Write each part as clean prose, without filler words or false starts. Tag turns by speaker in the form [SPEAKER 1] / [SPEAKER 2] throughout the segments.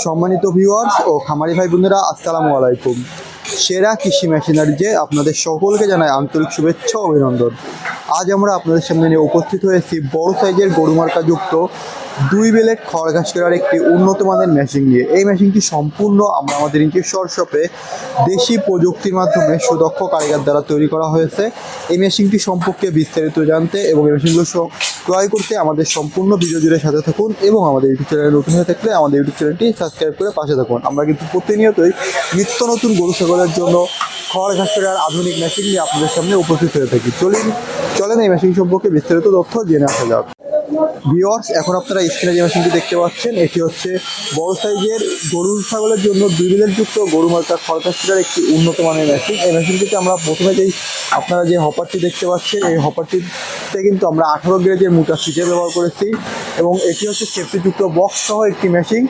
[SPEAKER 1] সম্মানিত ভিউয়ার্স ও খামারি ভাই বোনেরা, আসসালামু আলাইকুম। সেরা কৃষি মেশিনারিজে আপনাদের সকলকে জানাই আন্তরিক শুভেচ্ছা ও অভিনন্দন। আজ আমরা আপনাদের সামনে নিয়ে উপস্থিত হয়েছি বড় সাইজের গরু মার্কা যুক্ত 2 বেলেট খড় ঘাস কেরার একটি উন্নত মানের মেশিন নিয়ে। এই মেশিনটি সম্পূর্ণ আমরা আমাদের নিজস্ব শপে দেশি প্রযুক্তির মাধ্যমে সুদক্ষ কারিগর দ্বারা তৈরি করা হয়েছে। এই মেশিনটি সম্পর্কে বিস্তারিত জানতে এবং এই মেশিনগুলো ক্রয় করতে আমাদের সম্পূর্ণ ভিডিও জুড়ে সাথে থাকুন এবং আমাদের ইউটিউব চ্যানেলে নতুন হয়ে থাকলে আমাদের ইউটিউব চ্যানেলটি সাবস্ক্রাইব করে পাশে থাকুন। আমরা কিন্তু প্রতিনিয়তই নিত্য নতুন গরু ছাগলের জন্য খড় ঘাস কেরার আধুনিক মেশিন নিয়ে আপনাদের সামনে উপস্থিত হয়ে থাকি। চলেন এই মেশিন সম্পর্কে বিস্তারিত তথ্য জেনে আসা যাক। ভিউয়ার্স, এখন আপনারা স্ক্রিনে যে মেশিনটি দেখতে পাচ্ছেন, এটি হচ্ছে বড় সাইজের গরু ছাগলের জন্য 2 বেলেট যুক্ত গরু মার্কা খড় ঘাস কেরার একটি উন্নত মানের মেশিন। এই মেশিনটিতে আমরা প্রথমে আপনারা যে হপারটি দেখতে পাচ্ছেন, এই হপারটিতে কিন্তু আমরা 18 গ্রেডের মোটা সিটে ব্যবহার করেছি এবং এটি হচ্ছে সেফটিযুক্ত বক্স সহ একটি মেশিন।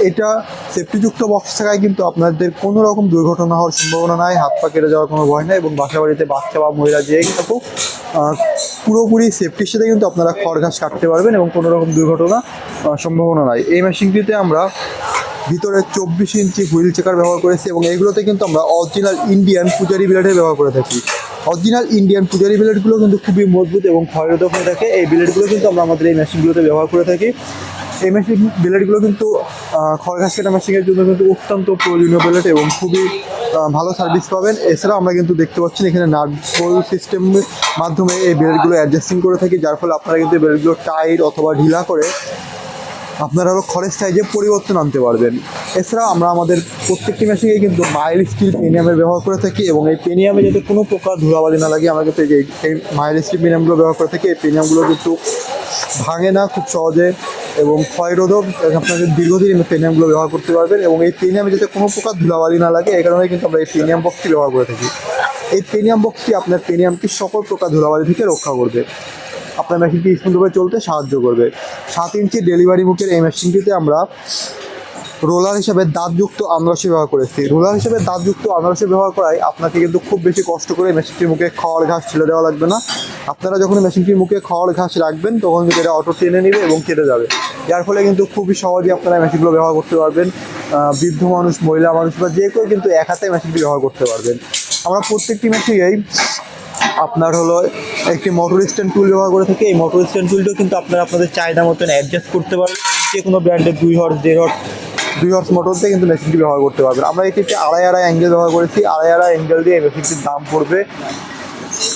[SPEAKER 1] এটা সেফটিযুক্ত বক্স থাকায় কিন্তু আপনাদের কোনো রকম দুর্ঘটনা হওয়ার সম্ভাবনা নাই, হাত পা কেটে যাওয়ার কোনো ভয় নাই এবং বাসা বাড়িতে বাচ্চা বা মহিলা যেই থাকুক পুরোপুরি সেফটির সাথে কিন্তু আপনারা খড় ঘাস কাটতে পারবেন এবং কোনো রকম দুর্ঘটনা সম্ভাবনা নাই। এই মেশিনটিতে আমরা ভিতরে 24 ইঞ্চি হুইল চেকার ব্যবহার করেছি এবং এইগুলোতে কিন্তু আমরা অরিজিনাল ইন্ডিয়ান পূজারি ব্লেডের ব্যবহার করে থাকি। অরিজিনাল ইন্ডিয়ান পূজারি ব্লেডগুলো কিন্তু খুবই মজবুত এবং ক্ষয়রোধক হয়ে থাকে। এই ব্লেডগুলো কিন্তু আমরা আমাদের এই মেশিনগুলোতে ব্যবহার করে থাকি। এই মেশিন ব্লেডগুলো কিন্তু খড় ঘাস কাটা মেশিনের জন্য কিন্তু অত্যন্ত প্রয়োজনীয় ব্লেড এবং খুবই ভালো সার্ভিস পাবেন। এছাড়াও আমরা কিন্তু দেখতে পাচ্ছেন এখানে নাট বোল্ট সিস্টেমের মাধ্যমে এই ব্লেডগুলো অ্যাডজাস্টিং করে থাকি, যার ফলে আপনারা কিন্তু ব্লেডগুলো টাইট অথবা ঢিলা করে আপনারা আরও খড়ের সাইজে পরিবর্তন আনতে পারবেন। এছাড়া আমরা আমাদের প্রত্যেকটি মেশিনে কিন্তু মাইল স্টিল পেনিয়ামের ব্যবহার করে থাকি এবং এই পেনিয়ামে যাতে কোনো প্রকার ধুলাবালি না লাগে আমরা কিন্তু এই মাইল স্টিল পেনিয়ামগুলো ব্যবহার করে থাকি। এই পেনিয়ামগুলো কিন্তু ভাঙে না খুব সহজে এবং ক্ষয়রোধক, আপনাদের দীর্ঘদিন পেনিয়ামগুলো ব্যবহার করতে পারবেন এবং এই পেনিয়ামে যাতে কোনো প্রকার ধুলাবালি না লাগে এই কারণে কিন্তু আমরা এই পেনিয়াম বক্সটি ব্যবহার করে থাকি। এই পেনিয়াম বক্সটি আপনার পেনিয়ামটি সকল প্রকার ধুলাবালি থেকে রক্ষা করবে, আপনার মেশিনটি সুন্দরভাবে চলতে সাহায্য করবে। 7 ইঞ্চি ডেলিভারি মুখের এই মেশিনটিতে আমরা রোলার হিসাবে দাঁতযুক্ত আনারসি ব্যবহার করেছি। রোলার হিসাবে দাঁতযুক্ত আনারসি ব্যবহার করায় আপনাকে কিন্তু খুব বেশি কষ্ট করে মেশিনটির মুখে খড় ঘাস ছেড়ে দেওয়া লাগবে না। আপনারা যখন মেশিনটির মুখে খড় ঘাস রাখবেন তখন কিন্তু এটা অটো টেনে নেবে এবং কেটে যাবে, যার ফলে কিন্তু খুবই সহজেই আপনারা মেশিনগুলো ব্যবহার করতে পারবেন। বৃদ্ধ মানুষ, মহিলা মানুষ বা যে কেউ কিন্তু এক হাতে মেশিনটি ব্যবহার করতে পারবেন। আমরা প্রত্যেকটি মেশিনেই আপনার হলো একটি মোটর স্ট্যান্ড টুল ব্যবহার করে থাকি। এই মোটর স্ট্যান্ড টুলটাও কিন্তু আপনারা আপনাদের চাহিদা মতন অ্যাডজাস্ট করতে পারবেন। যে কোনো ব্র্যান্ডের 2 হর্স 2 হর্স মোটর দিয়ে কিন্তু মেশিনটি ব্যবহার করতে পারবেন। আমরা এটিতে আড়াই অ্যাঙ্গেল ব্যবহার করেছি। আড়াই অ্যাঙ্গেল দিয়ে এই মেশিনটির দাম পড়বে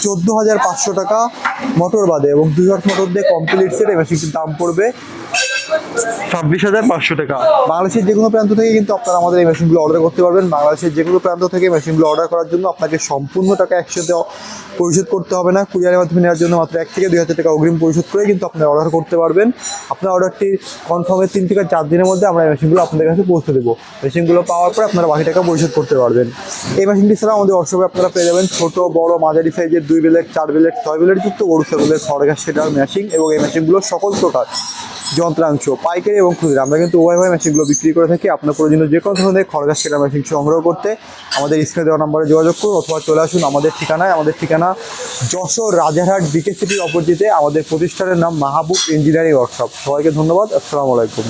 [SPEAKER 1] 14,500 টাকা মোটর বাদে এবং 2 হর্স মোটর দিয়ে কমপ্লিট সেট এই মেশিনটির দাম পড়বে 26,500 টাকা। বাংলাদেশের যে কোনো প্রান্ত থেকে কিন্তু আপনারা আমাদের এই মেশিনগুলো অর্ডার করতে পারবেন। বাংলাদেশের যে কোনো প্রান্ত থেকে মেশিনগুলো অর্ডার করার জন্য আপনাকে সম্পূর্ণ টাকা একসাথে পরিশোধ করতে হবে না। কুরিয়ারের মাধ্যমে নেওয়ার জন্য মাত্র 1 থেকে 2,000 টাকা অগ্রিম পরিশোধ করে কিন্তু আপনারা অর্ডার করতে পারবেন। আপনার অর্ডারটি কনফার্মের 3 থেকে 4 দিনের মধ্যে আমরা এই মেশিনগুলো আপনাদের কাছে পৌঁছে দেবো। মেশিনগুলো পাওয়ার পর আপনারা বাকি টাকা পরিশোধ করতে পারবেন। এই মেশিনটি ছাড়া আমাদের ওয়ার্কশপে আপনারা পেয়ে যাবেন ছোটো বড় মাঝারি সাইজের 2 বেলেট 4 বেলেট 6 বেলেট যুক্ত গরু ছাগলের খড় ঘাস কাটার মেশিন এবং এই মেশিনগুলো সকল প্রকার যন্ত্রাংশ পাইকারি এবং খুচরা আমরা কিন্তু উভয়ভাবে মেশিনগুলো বিক্রি করে থাকি। আপনার প্রয়োজনীয় যে কোনো ধরনের খড় ঘাস কাটার মেশিন সংগ্রহ করতে আমাদের স্ক্রিনে দেওয়া নম্বরে যোগাযোগ করুন অথবা চলে আসুন আমাদের ঠিকানায়। আমাদের ঠিকানা যশোর রাজারহাট বিকে সিটির অপোজিটে। আমাদের প্রতিষ্ঠানের নাম মাহবুব ইঞ্জিনিয়ারিং ওয়ার্কশপ। সবাইকে ধন্যবাদ। আসসালামু আলাইকুম।